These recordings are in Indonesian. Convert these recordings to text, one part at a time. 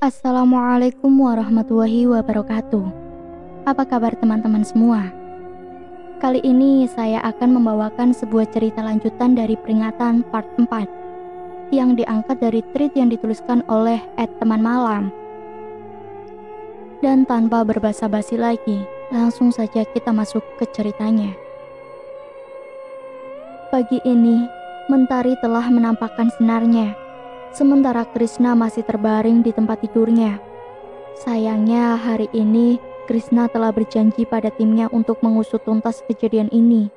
Assalamualaikum warahmatullahi wabarakatuh. Apa kabar teman-teman semua? Kali ini saya akan membawakan sebuah cerita lanjutan dari peringatan part 4 yang diangkat dari tweet yang dituliskan oleh @temanmalam. Dan tanpa berbasa-basi lagi, langsung saja kita masuk ke ceritanya. Pagi ini, mentari telah menampakkan sinarnya. Sementara Krishna masih terbaring di tempat tidurnya. Sayangnya hari ini Krishna telah berjanji pada timnya untuk mengusut tuntas kejadian ini.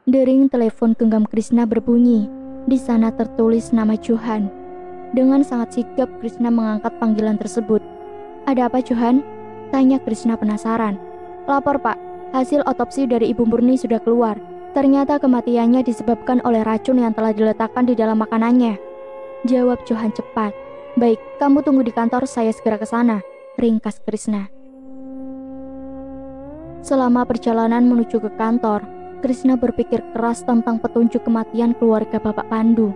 Dering telepon genggam Krishna berbunyi. Di sana tertulis nama Johan. Dengan sangat sigap Krishna mengangkat panggilan tersebut. "Ada apa, Johan?" tanya Krishna penasaran. "Lapor, Pak. Hasil otopsi dari Ibu Murni sudah keluar. Ternyata kematiannya disebabkan oleh racun yang telah diletakkan di dalam makanannya," jawab Johan cepat. "Baik, kamu tunggu di kantor, saya segera ke sana," ringkas Krishna. Selama perjalanan menuju ke kantor, Krishna berpikir keras tentang petunjuk kematian keluarga Bapak Pandu.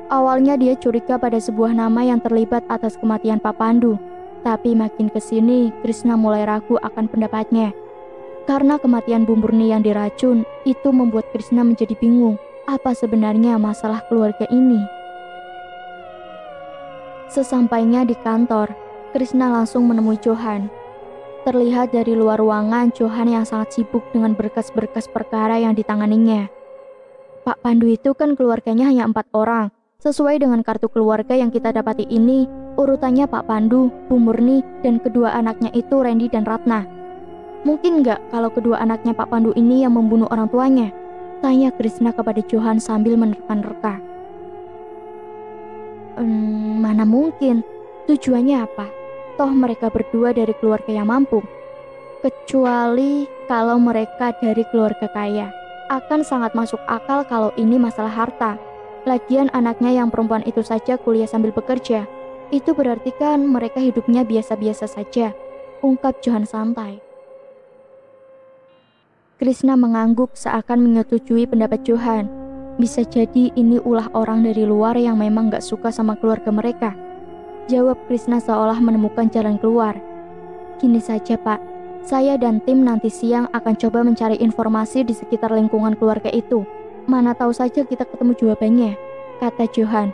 Awalnya dia curiga pada sebuah nama yang terlibat atas kematian Pak Pandu, tapi makin kesini Krishna mulai ragu akan pendapatnya. Karena kematian Bu Murni yang diracun, itu membuat Krishna menjadi bingung apa sebenarnya masalah keluarga ini. Sesampainya di kantor, Krishna langsung menemui Johan. Terlihat dari luar ruangan, Johan yang sangat sibuk dengan berkas-berkas perkara yang ditanganinya. "Pak Pandu itu kan keluarganya hanya 4 orang. Sesuai dengan kartu keluarga yang kita dapati ini, urutannya Pak Pandu, Bu Murni, dan kedua anaknya itu Randy dan Ratna. Mungkin nggak kalau kedua anaknya Pak Pandu ini yang membunuh orang tuanya?" tanya Krishna kepada Johan sambil menerka-nerka. Mana mungkin. Tujuannya apa? Toh mereka berdua dari keluarga yang mampu. Kecuali kalau mereka dari keluarga kaya. Akan sangat masuk akal kalau ini masalah harta. Lagian anaknya yang perempuan itu saja kuliah sambil bekerja. Itu berarti kan mereka hidupnya biasa-biasa saja, ungkap Johan santai. Krishna mengangguk seakan menyetujui pendapat Johan. Bisa jadi ini ulah orang dari luar yang memang gak suka sama keluarga mereka, jawab Krishna seolah menemukan jalan keluar. "Gini saja, Pak. Saya dan tim nanti siang akan coba mencari informasi di sekitar lingkungan keluarga itu. Mana tahu saja kita ketemu jawabannya," kata Johan.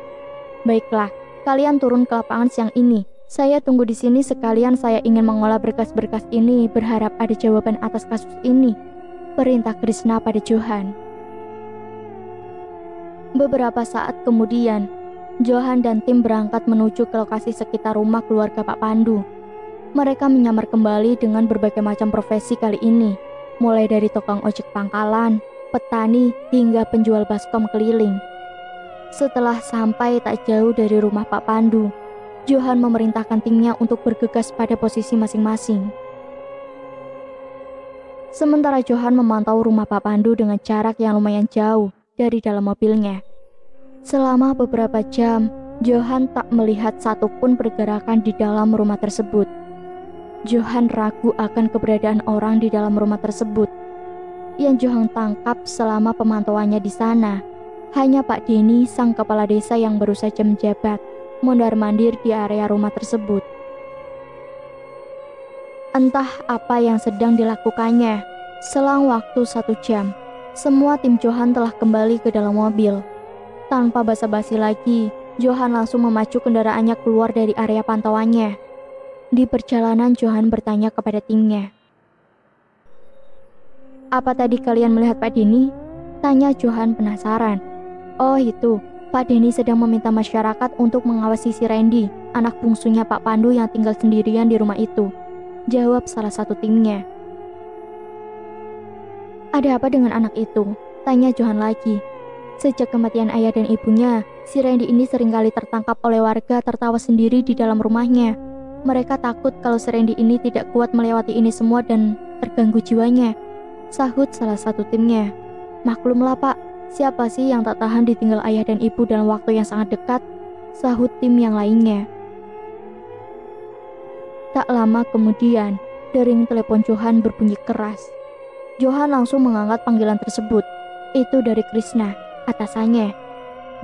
"Baiklah, kalian turun ke lapangan siang ini. Saya tunggu di sini sekalian saya ingin mengolah berkas-berkas ini berharap ada jawaban atas kasus ini," perintah Krishna pada Johan. Beberapa saat kemudian, Johan dan tim berangkat menuju ke lokasi sekitar rumah keluarga Pak Pandu. Mereka menyamar kembali dengan berbagai macam profesi kali ini, mulai dari tukang ojek pangkalan, petani, hingga penjual baskom keliling. Setelah sampai tak jauh dari rumah Pak Pandu, Johan memerintahkan timnya untuk bergegas pada posisi masing-masing. Sementara Johan memantau rumah Pak Pandu dengan jarak yang lumayan jauh dari dalam mobilnya. Selama beberapa jam, Johan tak melihat satupun pergerakan di dalam rumah tersebut. Johan ragu akan keberadaan orang di dalam rumah tersebut. Yang Johan tangkap selama pemantauannya di sana, hanya Pak Denny, sang kepala desa yang baru saja menjabat, mondar-mandir di area rumah tersebut. Entah apa yang sedang dilakukannya. Selang waktu 1 jam, semua tim Johan telah kembali ke dalam mobil. Tanpa basa-basi lagi, Johan langsung memacu kendaraannya keluar dari area pantauannya. Di perjalanan, Johan bertanya kepada timnya. "Apa tadi kalian melihat Pak Denny?" tanya Johan penasaran. "Oh itu, Pak Denny sedang meminta masyarakat untuk mengawasi si Randy, anak bungsunya Pak Pandu yang tinggal sendirian di rumah itu," jawab salah satu timnya. "Ada apa dengan anak itu?" tanya Johan lagi. "Sejak kematian ayah dan ibunya, si Randy ini seringkali tertangkap oleh warga tertawa sendiri di dalam rumahnya. Mereka takut kalau si Randy ini tidak kuat melewati ini semua dan terganggu jiwanya," sahut salah satu timnya. "Maklumlah Pak, siapa sih yang tak tahan ditinggal ayah dan ibu dalam waktu yang sangat dekat," sahut tim yang lainnya. Tak lama kemudian, dering telepon Johan berbunyi keras. Johan langsung mengangkat panggilan tersebut. Itu dari Krishna, atasannya.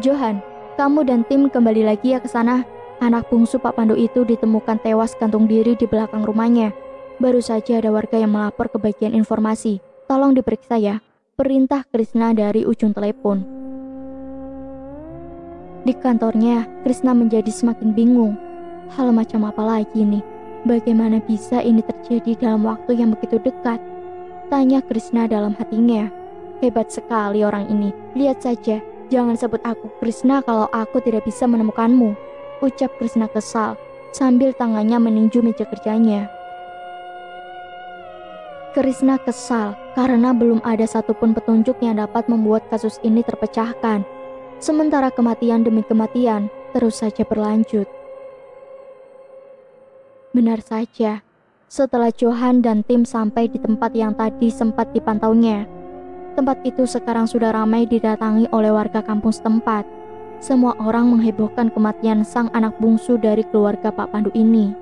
"Johan, kamu dan tim kembali lagi ya ke sana. Anak bungsu Pak Pandu itu ditemukan tewas gantung diri di belakang rumahnya. Baru saja ada warga yang melapor ke bagian informasi. Tolong diperiksa ya, perintah Krishna dari ujung telepon. Di kantornya, Krishna menjadi semakin bingung. Hal macam apa lagi nih? Bagaimana bisa ini terjadi dalam waktu yang begitu dekat? Tanya Krishna dalam hatinya. Hebat sekali orang ini. Lihat saja, jangan sebut aku Krishna kalau aku tidak bisa menemukanmu. Ucap Krishna kesal, sambil tangannya meninju meja kerjanya. Krishna kesal karena belum ada satupun petunjuk yang dapat membuat kasus ini terpecahkan. Sementara kematian demi kematian terus saja berlanjut. Benar saja, setelah Johan dan tim sampai di tempat yang tadi sempat dipantaunya, tempat itu sekarang sudah ramai didatangi oleh warga kampung setempat. Semua orang menghebohkan kematian sang anak bungsu dari keluarga Pak Pandu ini.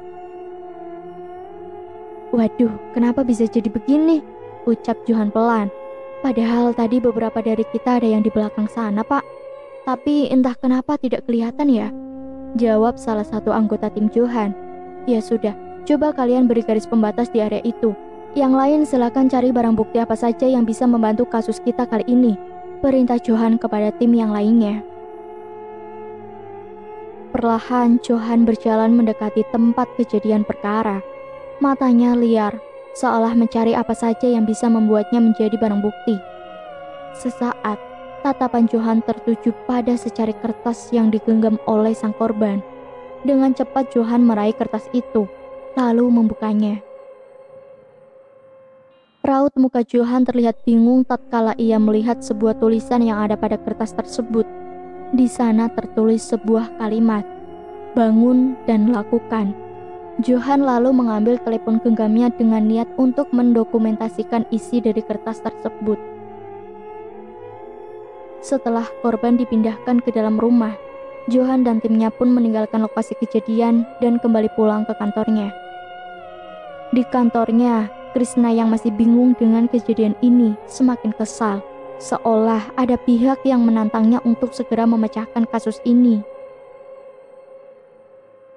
Waduh, kenapa bisa jadi begini? Ucap Johan pelan. Padahal tadi beberapa dari kita ada yang di belakang sana, Pak. Tapi entah kenapa tidak kelihatan ya. Jawab salah satu anggota tim Johan. Ya sudah, coba kalian beri garis pembatas di area itu. Yang lain silakan cari barang bukti apa saja yang bisa membantu kasus kita kali ini. Perintah Johan kepada tim yang lainnya. Perlahan Johan berjalan mendekati tempat kejadian perkara. Matanya liar, seolah mencari apa saja yang bisa membuatnya menjadi barang bukti. Sesaat, tatapan Johan tertuju pada secari kertas yang digenggam oleh sang korban. Dengan cepat Johan meraih kertas itu, lalu membukanya. Raut muka Johan terlihat bingung tatkala ia melihat sebuah tulisan yang ada pada kertas tersebut. Di sana tertulis sebuah kalimat, "Bangun dan lakukan." Johan lalu mengambil telepon genggamnya dengan niat untuk mendokumentasikan isi dari kertas tersebut. Setelah korban dipindahkan ke dalam rumah, Johan dan timnya pun meninggalkan lokasi kejadian dan kembali pulang ke kantornya. Di kantornya, Krishna yang masih bingung dengan kejadian ini semakin kesal, seolah ada pihak yang menantangnya untuk segera memecahkan kasus ini.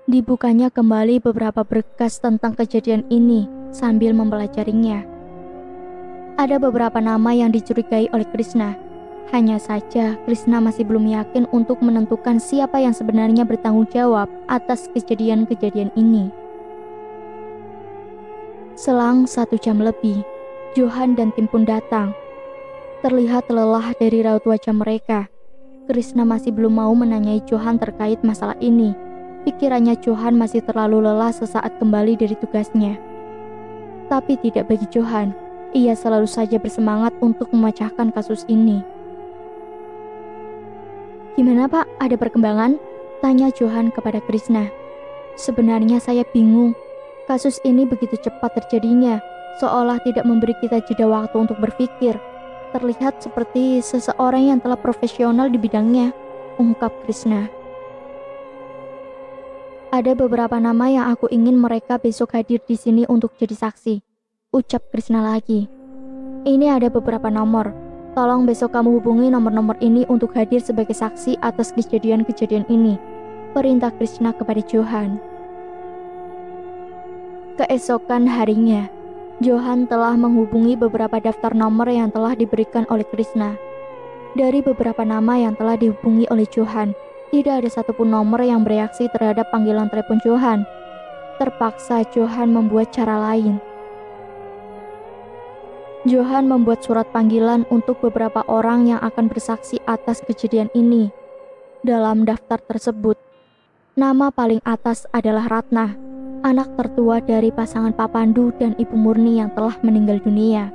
Dibukanya kembali beberapa berkas tentang kejadian ini sambil mempelajarinya. Ada beberapa nama yang dicurigai oleh Krishna. Hanya saja Krishna masih belum yakin untuk menentukan siapa yang sebenarnya bertanggung jawab atas kejadian-kejadian ini. Selang 1 jam lebih, Johan dan tim pun datang. Terlihat lelah dari raut wajah mereka. Krishna masih belum mau menanyai Johan terkait masalah ini. Pikirannya Johan masih terlalu lelah sesaat kembali dari tugasnya. Tapi tidak bagi Johan, ia selalu saja bersemangat untuk memecahkan kasus ini. Gimana Pak, ada perkembangan? Tanya Johan kepada Krishna. Sebenarnya saya bingung. Kasus ini begitu cepat terjadinya, seolah tidak memberi kita jeda waktu untuk berpikir. Terlihat seperti seseorang yang telah profesional di bidangnya, ungkap Krishna. Ada beberapa nama yang aku ingin mereka besok hadir di sini untuk jadi saksi, ucap Krishna lagi. Ini ada beberapa nomor. Tolong besok kamu hubungi nomor-nomor ini untuk hadir sebagai saksi atas kejadian-kejadian ini, perintah Krishna kepada Johan. Keesokan harinya, Johan telah menghubungi beberapa daftar nomor yang telah diberikan oleh Krishna. Dari beberapa nama yang telah dihubungi oleh Johan, tidak ada satupun nomor yang bereaksi terhadap panggilan telepon Johan. Terpaksa Johan membuat cara lain. Johan membuat surat panggilan untuk beberapa orang yang akan bersaksi atas kejadian ini. Dalam daftar tersebut, nama paling atas adalah Ratna, anak tertua dari pasangan Pak Pandu dan Ibu Murni yang telah meninggal dunia.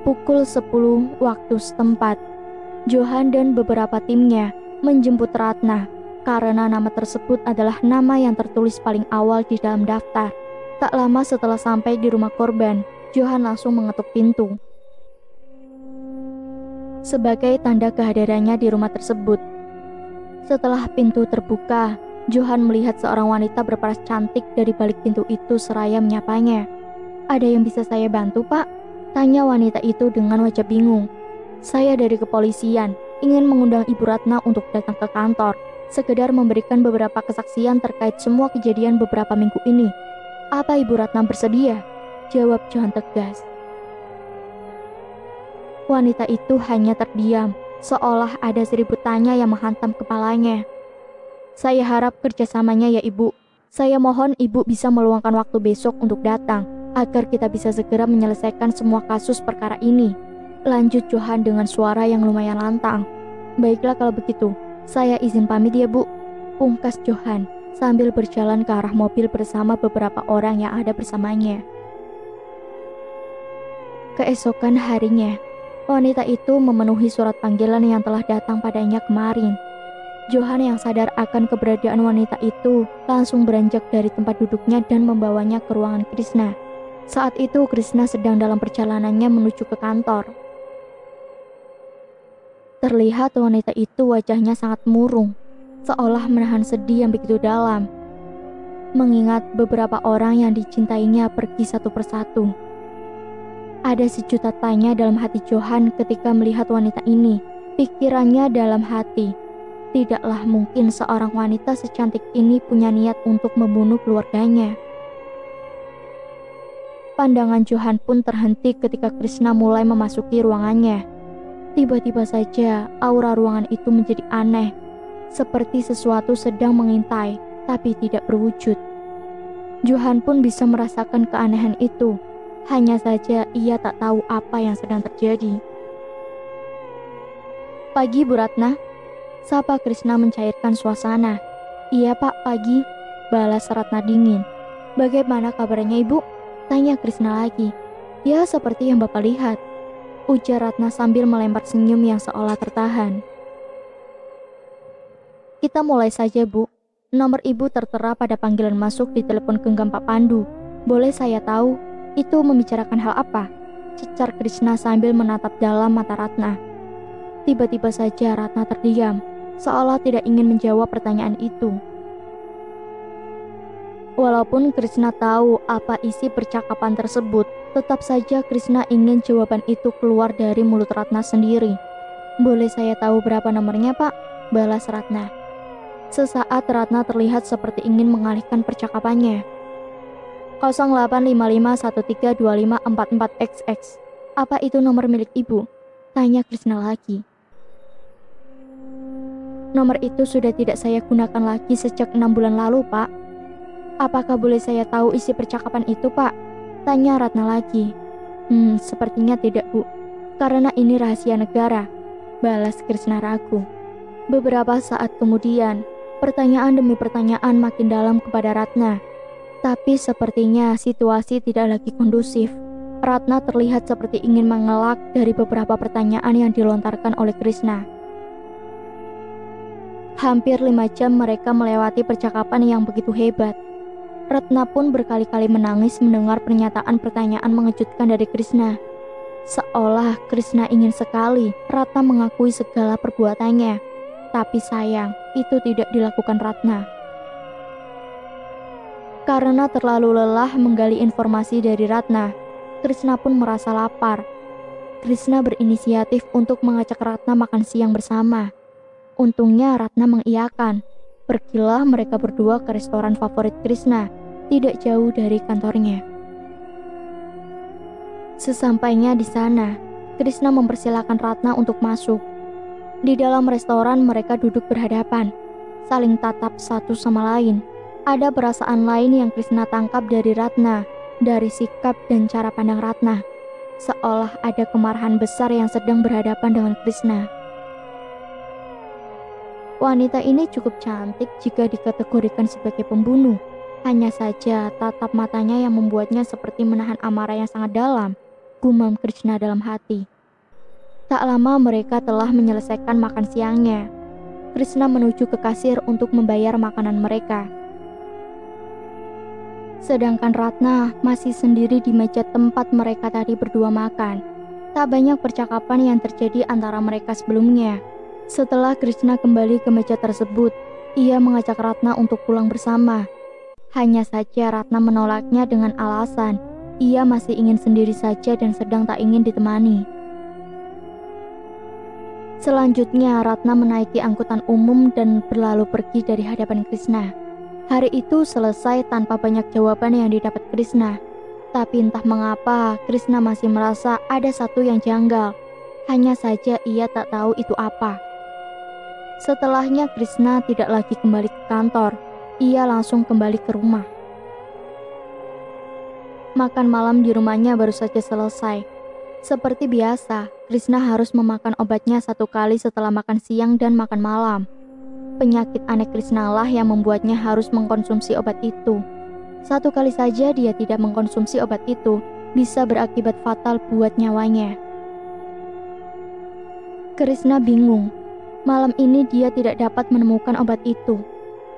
Pukul 10 waktu setempat, Johan dan beberapa timnya menjemput Ratna karena nama tersebut adalah nama yang tertulis paling awal di dalam daftar. Tak lama setelah sampai di rumah korban, Johan langsung mengetuk pintu. Sebagai tanda kehadirannya di rumah tersebut. Setelah pintu terbuka, Johan melihat seorang wanita berparas cantik dari balik pintu itu seraya menyapanya. "Ada yang bisa saya bantu, Pak?" tanya wanita itu dengan wajah bingung. "Saya dari kepolisian, ingin mengundang Ibu Ratna untuk datang ke kantor. sekedar memberikan beberapa kesaksian terkait semua kejadian beberapa minggu ini. Apa Ibu Ratna bersedia? Jawab Johan tegas. Wanita itu hanya terdiam, seolah ada 1000 tanya yang menghantam kepalanya. Saya harap kerjasamanya ya Ibu. Saya mohon Ibu bisa meluangkan waktu besok untuk datang, agar kita bisa segera menyelesaikan semua kasus perkara ini. Lanjut Johan dengan suara yang lumayan lantang. Baiklah kalau begitu, saya izin pamit ya Bu, pungkas Johan sambil berjalan ke arah mobil bersama beberapa orang yang ada bersamanya. Keesokan harinya, wanita itu memenuhi surat panggilan yang telah datang padanya kemarin. Johan yang sadar akan keberadaan wanita itu langsung beranjak dari tempat duduknya dan membawanya ke ruangan Krishna. Saat itu Krishna sedang dalam perjalanannya menuju ke kantor. Terlihat wanita itu wajahnya sangat murung, seolah menahan sedih yang begitu dalam, mengingat beberapa orang yang dicintainya pergi satu persatu. Ada sejuta tanya dalam hati Johan ketika melihat wanita ini. Pikirannya dalam hati, tidaklah mungkin seorang wanita secantik ini punya niat untuk membunuh keluarganya. Pandangan Johan pun terhenti ketika Krishna mulai memasuki ruangannya. Tiba-tiba saja aura ruangan itu menjadi aneh, seperti sesuatu sedang mengintai tapi tidak berwujud. Johan pun bisa merasakan keanehan itu, hanya saja ia tak tahu apa yang sedang terjadi. Pagi Bu Ratna, sapa Krishna mencairkan suasana. Iya Pak, pagi, balas Ratna dingin. Bagaimana kabarnya Ibu? Tanya Krishna lagi. Ya seperti yang Bapak lihat, ujar Ratna sambil melempar senyum yang seolah tertahan. Kita mulai saja Bu. Nomor Ibu tertera pada panggilan masuk di telepon genggam Pak Pandu. Boleh saya tahu, itu membicarakan hal apa? Cecar Krishna sambil menatap dalam mata Ratna. Tiba-tiba saja Ratna terdiam, seolah tidak ingin menjawab pertanyaan itu. Walaupun Krishna tahu apa isi percakapan tersebut, tetap saja Krishna ingin jawaban itu keluar dari mulut Ratna sendiri. Boleh saya tahu berapa nomornya Pak? Balas Ratna. Sesaat Ratna terlihat seperti ingin mengalihkan percakapannya. 0855132544XX. Apa itu nomor milik Ibu? Tanya Krishna lagi. Nomor itu sudah tidak saya gunakan lagi sejak 6 bulan lalu, Pak. Apakah boleh saya tahu isi percakapan itu, Pak? Tanya Ratna lagi. Sepertinya tidak, Bu. Karena ini rahasia negara, balas Krishna ragu. Beberapa saat kemudian, pertanyaan demi pertanyaan makin dalam kepada Ratna. Tapi sepertinya situasi tidak lagi kondusif. Ratna terlihat seperti ingin mengelak dari beberapa pertanyaan yang dilontarkan oleh Krishna. Hampir 5 jam mereka melewati percakapan yang begitu hebat. Ratna pun berkali-kali menangis mendengar pernyataan pertanyaan mengejutkan dari Krishna. Seolah Krishna ingin sekali Ratna mengakui segala perbuatannya. Tapi sayang, itu tidak dilakukan Ratna. Karena terlalu lelah menggali informasi dari Ratna, Krishna pun merasa lapar. Krishna berinisiatif untuk mengajak Ratna makan siang bersama. Untungnya Ratna mengiyakan. Pergilah mereka berdua ke restoran favorit Krishna, tidak jauh dari kantornya. Sesampainya di sana, Krishna mempersilahkan Ratna untuk masuk. Di dalam restoran mereka duduk berhadapan, saling tatap satu sama lain. Ada perasaan lain yang Krishna tangkap dari Ratna, dari sikap dan cara pandang Ratna. Seolah ada kemarahan besar yang sedang berhadapan dengan Krishna. Wanita ini cukup cantik jika dikategorikan sebagai pembunuh. Hanya saja tatap matanya yang membuatnya seperti menahan amarah yang sangat dalam, gumam Krishna dalam hati. Tak lama mereka telah menyelesaikan makan siangnya. Krishna menuju ke kasir untuk membayar makanan mereka. Sedangkan Ratna masih sendiri di meja tempat mereka tadi berdua makan. Tak banyak percakapan yang terjadi antara mereka sebelumnya. Setelah Krishna kembali ke meja tersebut, ia mengajak Ratna untuk pulang bersama. Hanya saja Ratna menolaknya dengan alasan ia masih ingin sendiri saja dan sedang tak ingin ditemani. Selanjutnya, Ratna menaiki angkutan umum dan berlalu pergi dari hadapan Krishna. Hari itu selesai tanpa banyak jawaban yang didapat Krishna. Tapi entah mengapa, Krishna masih merasa ada satu yang janggal. Hanya saja ia tak tahu itu apa. Setelahnya Krishna tidak lagi kembali ke kantor. Ia langsung kembali ke rumah. Makan malam di rumahnya baru saja selesai. Seperti biasa, Krishna harus memakan obatnya 1 kali setelah makan siang dan makan malam. Penyakit aneh Krishna lah yang membuatnya harus mengkonsumsi obat itu. 1 kali saja dia tidak mengkonsumsi obat itu, bisa berakibat fatal buat nyawanya. Krishna bingung. Malam ini dia tidak dapat menemukan obat itu.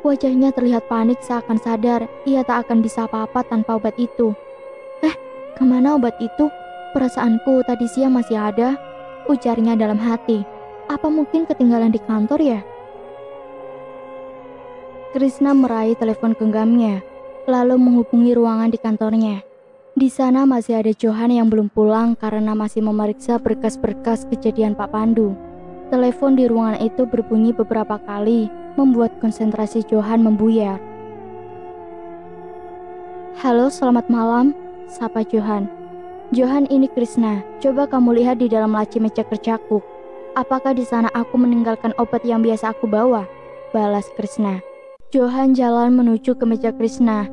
Wajahnya terlihat panik seakan sadar ia tak akan bisa apa-apa tanpa obat itu. Kemana obat itu? Perasaanku tadi siang masih ada, ujarnya dalam hati. Apa mungkin ketinggalan di kantor ya? Krishna meraih telepon genggamnya, lalu menghubungi ruangan di kantornya. Di sana masih ada Johan yang belum pulang karena masih memeriksa berkas-berkas kejadian Pak Pandu. Telepon di ruangan itu berbunyi beberapa kali, membuat konsentrasi Johan membuyar. Halo, selamat malam, sapa Johan. Johan, ini Krishna. Coba kamu lihat di dalam laci meja kerjaku. Apakah di sana aku meninggalkan obat yang biasa aku bawa? Balas Krishna. Johan jalan menuju ke meja Krishna.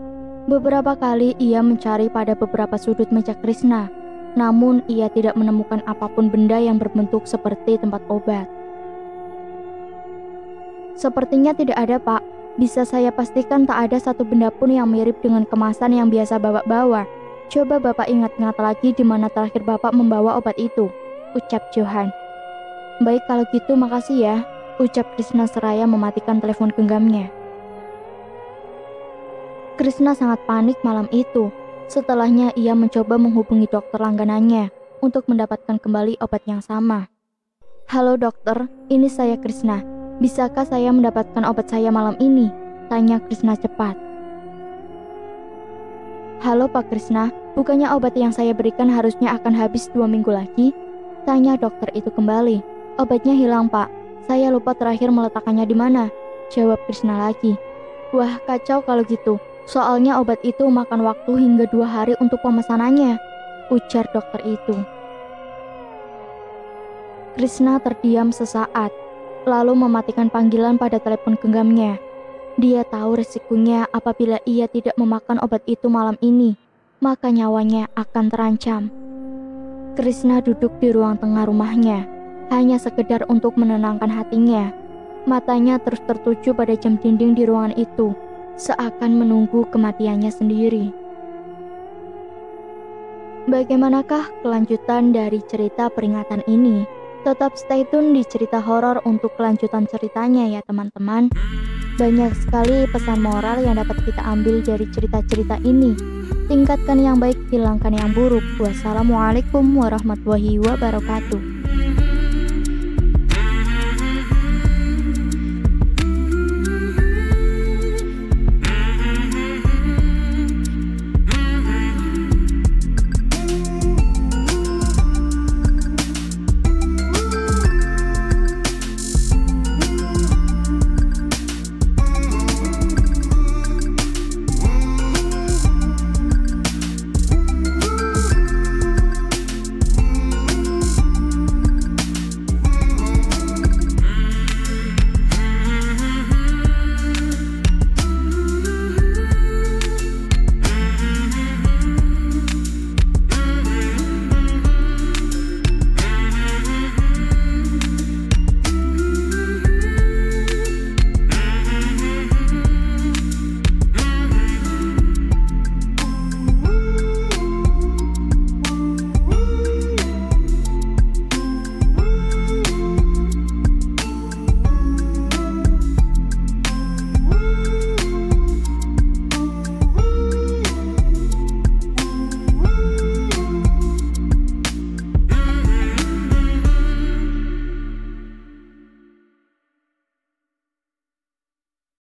Beberapa kali ia mencari pada beberapa sudut meja Krishna. Namun ia tidak menemukan apapun benda yang berbentuk seperti tempat obat. Sepertinya tidak ada, Pak. Bisa saya pastikan tak ada satu benda pun yang mirip dengan kemasan yang biasa Bapak bawa. Coba Bapak ingat-ingat lagi di mana terakhir Bapak membawa obat itu, ucap Johan. Baik kalau gitu, makasih ya, ucap Krishna seraya mematikan telepon genggamnya. Krishna sangat panik malam itu. Setelahnya ia mencoba menghubungi dokter langganannya untuk mendapatkan kembali obat yang sama. Halo dokter, ini saya Krishna. Bisakah saya mendapatkan obat saya malam ini? Tanya Krishna cepat. Halo Pak Krishna, bukannya obat yang saya berikan harusnya akan habis 2 minggu lagi? Tanya dokter itu kembali. Obatnya hilang Pak, saya lupa terakhir meletakkannya di mana? Jawab Krishna lagi. Wah kacau kalau gitu. Soalnya obat itu makan waktu hingga 2 hari untuk pemesanannya, ujar dokter itu. Krishna terdiam sesaat, lalu mematikan panggilan pada telepon genggamnya. Dia tahu resikonya apabila ia tidak memakan obat itu malam ini, maka nyawanya akan terancam. Krishna duduk di ruang tengah rumahnya, hanya sekedar untuk menenangkan hatinya. Matanya terus tertuju pada jam dinding di ruangan itu, seakan menunggu kematiannya sendiri. Bagaimanakah kelanjutan dari cerita peringatan ini? Tetap stay tune di cerita horor untuk kelanjutan ceritanya ya teman-teman. Banyak sekali pesan moral yang dapat kita ambil dari cerita-cerita ini. Tingkatkan yang baik, hilangkan yang buruk. Wassalamualaikum warahmatullahi wabarakatuh.